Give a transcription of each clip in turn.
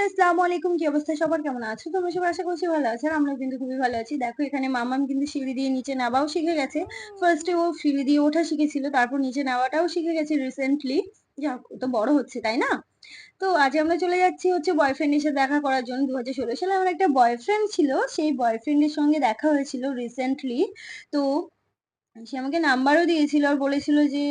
আসসালামু আলাইকুম। কি অবস্থা সবার? কেমন আছো তোমরা সবাই? আশা করছি ভালো আছো। আর আমরাও কিন্তু খুবই ভালো আছি। দেখো এখানে মাম্মাম কিন্তু সিঁড়ি দিয়ে নিচে নামাও শিখে গেছে। ফার্স্ট এ ও সিঁড়ি দিয়ে ওঠা শিখেছিল, তারপর নিচে নামাটাও শিখে গেছে রিসেন্টলি। যাক, ও তো বড় হচ্ছে, তাই না? তো আজ আমরা চলে যাচ্ছি হচ্ছে বয়ফ্রেন্ডের সাথে দেখা করার জন্য। 2016 সালে আমার একটা বয়ফ্রেন্ড ছিল, সেই বয়ফ্রেন্ডের সঙ্গে দেখা হয়েছিল রিসেন্টলি। তো সে আমাকে নাম্বারও দিয়েছিল আর বলেছিল যে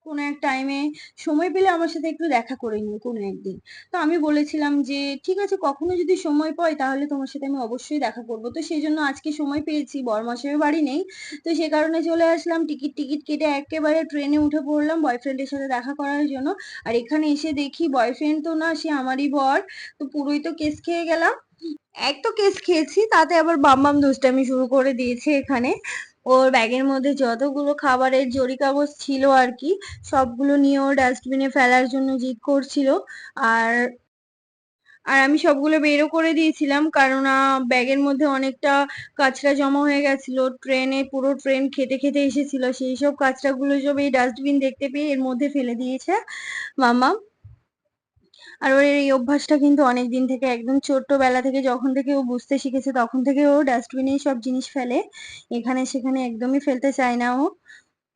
কোনো এক টাইমে সময় পেলে আমার সাথে একটু দেখা করে নিও কোনো একদিন। তো আমি বলেছিলাম যে ঠিক আছে, কখনো যদি সময় পাই তাহলে তোমার সাথে আমি অবশ্যই দেখা করব। তো সেই জন্য আজকে সময় পেয়েছি, বরমশাইও বাড়ি নেই, তো সে কারণে চলে আসলাম। টিকিট টিকিট কেটে একেবারে ট্রেনে উঠে পড়লাম বয়ফ্রেন্ডের সাথে দেখা করার জন্য। আর এখানে এসে দেখি বয়ফ্রেন্ড তো না, সে আমারই বর। তো পুরোই তো কেস খেয়ে গেলাম। এক তো কেস খেয়েছি, তাতে আবার বাম্বাম দুষ্টামি শুরু করে দিয়েছে এখানে। ওর ব্যাগের মধ্যে যতগুলো খাবারের জরি কাগজ ছিল আর কি, সবগুলো নিয়ে ও ডাস্টবিনে ফেলার জন্য জিদ করছিল। আর আর আমি সবগুলো বেরও করে দিয়েছিলাম, কারণ ব্যাগের মধ্যে অনেকটা কাঁচরা জমা হয়ে গেছিল। ট্রেনে পুরো ট্রেন খেতে খেতে এসেছিল, সেই সব কাঁচরাগুলো সব এই ডাস্টবিন দেখতে পেয়ে এর মধ্যে ফেলে দিয়েছে মামা। আর ওর এই অভ্যাসটা কিন্তু অনেক দিন থেকে, একদম ছোট্টবেলা থেকে, যখন থেকে ও বুঝতে শিখেছে তখন থেকে ও ডাস্টবিনে সব জিনিস ফেলে। এখানে সেখানে একদমই ফেলতে চায় না ও।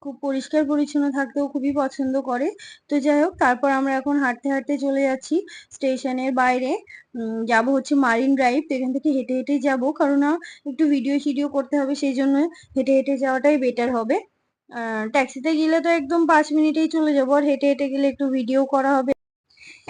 খুব পরিষ্কার পরিচ্ছন্ন থাকতেও খুবই পছন্দ করে। তো যাই হোক, তারপর আমরা এখন হাঁটতে হাঁটতে চলে যাচ্ছি স্টেশনের বাইরে। যাব হচ্ছে মারিন ড্রাইভ। তো এখান থেকে হেঁটে হেঁটেই যাব, কারণ একটু ভিডিও শিডিও করতে হবে, সেই জন্য হেঁটে হেঁটে যাওয়াটাই বেটার হবে। ট্যাক্সিতে গেলে তো একদম 5 মিনিটেই চলে যাবো, আর হেঁটে হেঁটে গেলে একটু ভিডিও করা হবে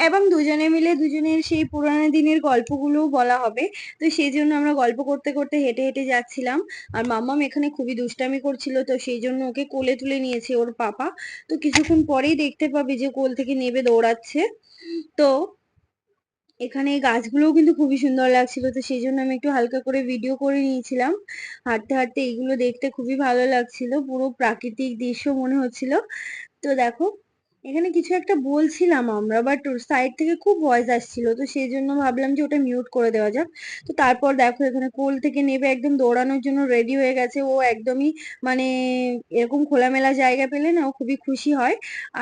এবং দুজনে মিলে দুজনের সেই পুরানো দিনের গল্পগুলোও বলা হবে। তো সেই জন্য আমরা গল্প করতে করতে হেঁটে হেঁটে যাচ্ছিলাম। আর মাম্মাম এখানে খুবই দুষ্টামি করছিল, তো সেই জন্য ওকে কোলে তুলে নিয়েছে ওর পাপা। তো কিছুক্ষণ পরেই দেখতে পাবে যে কোল থেকে নেবে দৌড়াচ্ছে। তো এখানে এই গাছগুলোও কিন্তু খুবই সুন্দর লাগছিল, তো সেই জন্য আমি একটু হালকা করে ভিডিও করে নিয়েছিলাম। হাঁটতে হাঁটতে এইগুলো দেখতে খুবই ভালো লাগছিল, পুরো প্রাকৃতিক দৃশ্য মনে হচ্ছিল। তো দেখো, এখানে কিছু একটা বলছিলাম আমরা, বাট সাইড থেকে খুব ভয়েস আসছিল, তো সেই জন্য ভাবলাম যে ওটা মিউট করে দেওয়া যাক। তো তারপর দেখো এখানে কোল থেকে নেবে একদম দৌড়ানোর জন্য রেডি হয়ে গেছে ও একদমই। মানে এরকম খোলামেলা জায়গা পেলে না ও খুবই খুশি হয়।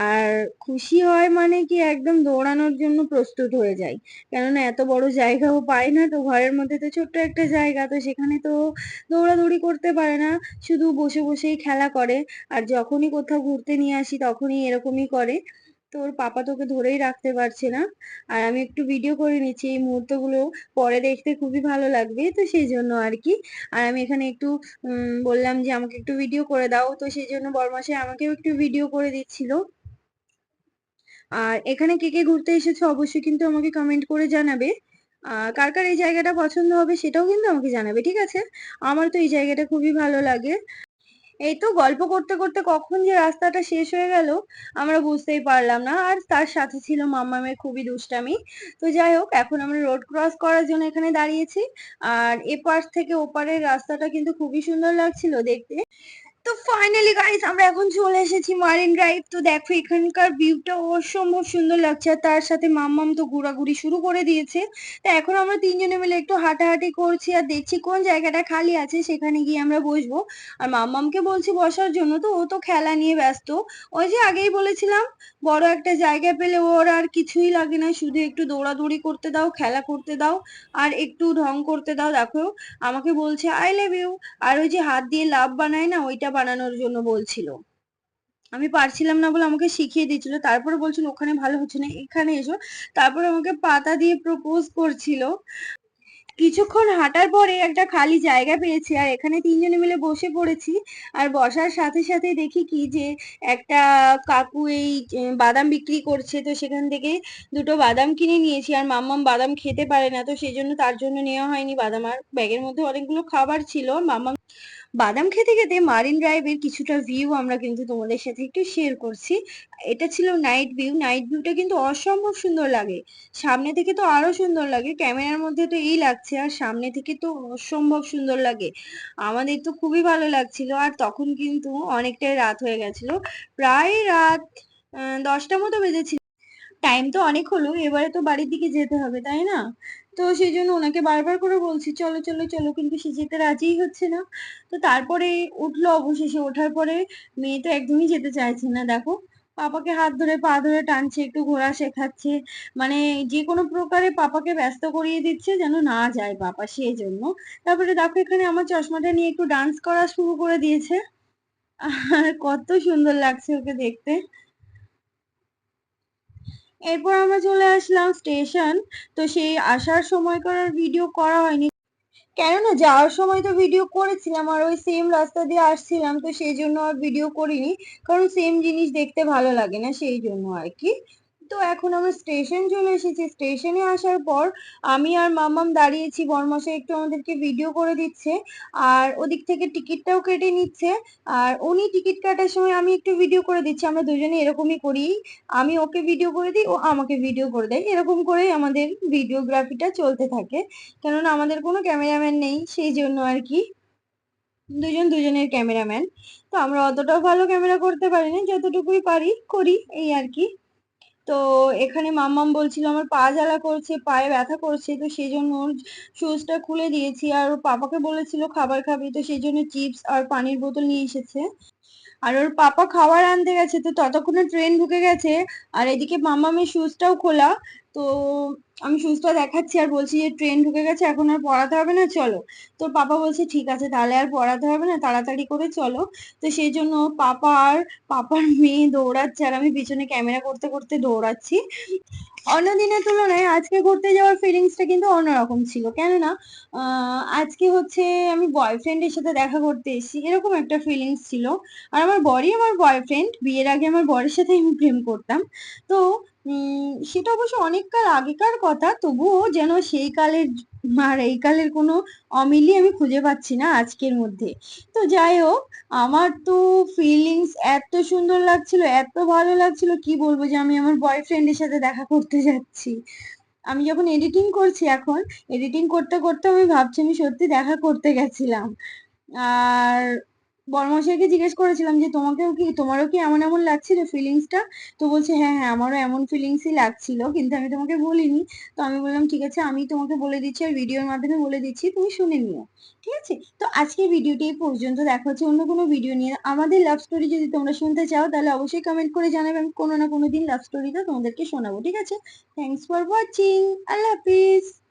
আর খুশি হয় মানে কি, একদম দৌড়ানোর জন্য প্রস্তুত হয়ে যায়। কেননা এত বড় জায়গাও পায় না, তো ঘরের মধ্যে তো ছোট্ট একটা জায়গা, তো সেখানে তো দৌড়াদৌড়ি করতে পারে না, শুধু বসে বসেই খেলা করে। আর যখনই কোথাও ঘুরতে নিয়ে আসি তখনই এরকমই করে। তো ওর পাপা তোকে ধরেই রাখতে পারছে না। আর আমি একটু ভিডিও করে নিচ্ছি, এই মুহূর্তগুলো পরে দেখতে খুবই ভালো লাগবে, তো সেই জন্য আর কি। আর আমি এখানে একটু বললাম যে আমাকে একটু ভিডিও করে দাও, তো সেই জন্য বরমাসে আমাকেও একটু ভিডিও করে দিচ্ছিল। আর এখানে কে কে ঘুরতে এসেছো অবশ্যই কিন্তু আমাকে কমেন্ট করে জানাবে। কার কার এই জায়গাটা পছন্দ হবে সেটাও কিন্তু আমাকে জানাবে, ঠিক আছে? আমার তো এই জায়গাটা খুবই ভালো লাগে। এই তো গল্প করতে করতে কখন যে রাস্তাটা শেষ হয়ে গেল আমরা বুঝতেই পারলাম না। আর তার সাথে ছিল মাম্মামের খুবই দুষ্টামি। তো যাই হোক, এখন আমরা রোড ক্রস করার জন্য এখানে দাঁড়িয়েছি। আর এপাশ থেকে ওপারের রাস্তাটা কিন্তু খুবই সুন্দর লাগছিল দেখতে। তো ফাইনালি গাইস, আমরা এখন চলে এসেছি মারিন ড্রাইভ। তো দেখো এখানকার ভিউটা অসম্ভব সুন্দর লাগছে, আর তার সাথে মাম্মাম তো ঘোরাঘুরি শুরু করে দিয়েছে। তো এখন আমরা তিনজনে মিলে একটু হাঁটাহাঁটি করছি আর দেখছি কোন জায়গাটা খালি আছে সেখানে গিয়ে আমরা বসবো। আর মাম্মামকে বলছি বসার জন্য, তো ও তো খেলা নিয়ে ব্যস্ত। ওই যে আগেই বলেছিলাম, বড় একটা জায়গা পেলে ওর আর কিছুই লাগে না, শুধু একটু দৌড়াদৌড়ি করতে দাও, খেলা করতে দাও, আর একটু ঢং করতে দাও। দেখো আমাকে বলছে আই লাভ ইউ। আর ওই যে হাত দিয়ে লাভ বানায় না, ওইটা বানানোর জন্য বলছিল। আমি পারছিলাম না বলে আমাকে শিখিয়ে দিচ্ছিল, তারপরে বলছিল ওখানে ভালো হচ্ছে না, এখানে এসো। তারপরে আমাকে পাতা দিয়ে প্রপোজ করছিল। কিছুক্ষণ হাঁটার পরে একটা খালি জায়গা পেয়েছি, আর এখানে তিনজনে মিলে বসে পড়েছি। আর বসার সাথে সাথে দেখি কি যে একটা কাকু এই বাদাম বিক্রি করছে, তো সেখান থেকে দুটো বাদাম কিনে নিয়েছি। আর মাম্মাম বাদাম খেতে পারে না, তো সেই জন্য তার জন্য নেওয়া হয়নি বাদাম। আর ব্যাগের মধ্যে অনেকগুলো খাবার ছিল। মাম্মাম বাদাম খেতে খেতে মারিন ড্রাইভের কিছুটা ভিউ আমরা কিন্তু তোমাদের সাথে একটু শেয়ার করছি। এটা ছিল নাইট ভিউ। নাইট ভিউটা কিন্তু অসম্ভব সুন্দর লাগে। সামনে থেকে তো আরো সুন্দর লাগে, ক্যামেরার মধ্যে তো এই লাগছে, আর সামনে থেকে তো অসম্ভব সুন্দর লাগে। আমাদের তো খুবই ভালো লাগছিল। আর তখন কিন্তু অনেকটাই রাত হয়ে গেছিল, প্রায় রাত 10টা মতো বেজেছিল। টাইম তো অনেক হলো, এবারে তো বাড়ির দিকে যেতে হবে, তাই না? তো সেই জন্য ওনাকে বারবার করে বলছি চলো চলো চলো, কিন্তু সে যেতে রাজিই হচ্ছে না। তো তারপরে উঠলো অবশেষে। ওঠার পরে মেয়ে তো একদমই যেতে চাইছে না, দেখো পাপাকে হাত ধরে পা ধরে টানছে, একটু ঘোরা শেখাচ্ছে, মানে যে কোনো প্রকারে পাপাকে ব্যস্ত করিয়ে দিচ্ছে যেন না যায় পাপা, সেই জন্য। তারপরে দেখো এখানে আমার চশমাটা নিয়ে একটু ডান্স করা শুরু করে দিয়েছে, আর কত সুন্দর লাগছে ওকে দেখতে। এরপর আমরা চলে আসলাম স্টেশন। তো সেই আসার সময়কার আর ভিডিও করা হয়নি, কেননা যাওয়ার সময় তো ভিডিও করেছিলাম আর ওই সেম রাস্তা দিয়ে আসছিলাম, তো সেই জন্য আর ভিডিও করিনি, কারণ সেম জিনিস দেখতে ভালো লাগে না, সেই জন্য আর কি। তো এখন আমরা স্টেশন চলে এসেছি। স্টেশনে আসার পর আমি আর মামাম দাঁড়িয়েছি, বরমশাই একটু আমাদেরকে ভিডিও করে দিচ্ছে, আর ওদিক থেকে টিকিটটাও কেটে নিচ্ছে। আর উনি টিকিট কাটার সময় আমি একটু ভিডিও করে দিচ্ছি, আমরা দুজনে এরকমই করি, আমি ওকে ভিডিও করে দিই, ও আমাকে ভিডিও করে দেয়, এরকম করেই আমাদের ভিডিওগ্রাফিটা চলতে থাকে, কেননা আমাদের কোনো ক্যামেরাম্যান নেই, সেই জন্য আর কি, দুজন দুজনের ক্যামেরাম্যান। তো আমরা অতটাও ভালো ক্যামেরা করতে পারি না, যতটুকুই পারি করি, এই আর কি। তো এখানে মাম্মাম বলছিল আমার পা জ্বালা করছে, পায়ে ব্যথা করছে, তো সেই জন্য ওর শুজটা খুলে দিয়েছি, আর ওর পাপাকে বলেছিল খাবার খাবি, তো সেই জন্য চিপস আর পানির বোতল নিয়ে এসেছে। আর ওর পাপা খাবার আনতে গেছে, তো ততক্ষণে ট্রেন ঢুকে গেছে, আর এদিকে মামামের শুজটাও খোলা। তো আমি শুজটা দেখাচ্ছি আর বলছি যে ট্রেন ঢুকে গেছে, এখন আর পড়াতে হবে না, চলো। তোর পাপা বলছে ঠিক আছে, তাহলে আর পড়াতে হবে না, তাড়াতাড়ি করে চলো। তো সেই জন্য পাপা আর পাপার মেয়ে দৌড়াচ্ছে, আর আমি পিছনে ক্যামেরা করতে করতে দৌড়াচ্ছি। অন্য দিনের তুলনায় আজকে ঘুরতে যাওয়ার ফিলিংসটা কিন্তু অন্যরকম ছিল, কেননা আজকে হচ্ছে আমি বয়ফ্রেন্ডের সাথে দেখা করতে এসেছি, এরকম একটা ফিলিংস ছিল। আর আমার বরই আমার বয়ফ্রেন্ড, বিয়ের আগে আমার বরের সাথে আমি প্রেম করতাম। তো সেটা অবশ্য অনেক কাল আগেকার কথা, তবুও যেন সেই কালের আর এই কালের কোনো অমিলই আমি খুঁজে পাচ্ছি না আজকের মধ্যে। তো যাই হোক, আমার তো ফিলিংস এত সুন্দর লাগছিল, এত ভালো লাগছিল, কি বলবো, যে আমি আমার বয়ফ্রেন্ডের সাথে দেখা করতে যাচ্ছি। আমি যখন এডিটিং করছি এখন, এডিটিং করতে করতে আমি ভাবছি আমি সত্যি দেখা করতে গেছিলাম। আর বড়মশাইকে জিজ্ঞেস করেছিলাম যে তোমারও কি এমন এমন লাগছিল ফিলিংসটা? তো বলছে হ্যাঁ হ্যাঁ, আমারও এমন ফিলিংসই লাগছিল, কিন্তু আমি তোমাকে বলিনি। তো আমি বললাম ঠিক আছে, আমি তোমাকে বলে দিচ্ছি, আর ভিডিওর মাধ্যমে বলে দিচ্ছি, তুমি শুনে নিও, ঠিক আছে? তো আজকের ভিডিওটি এই পর্যন্ত, দেখা হচ্ছে অন্য কোনো ভিডিও নিয়ে। আমাদের লাভ স্টোরি যদি তোমরা শুনতে চাও, তাহলে অবশ্যই কমেন্ট করে জানাবে, আমি কোনো না কোনো দিন লাভ স্টোরিটা তোমাদেরকে শোনাবো, ঠিক আছে? Thanks for watching. Allah Hafiz.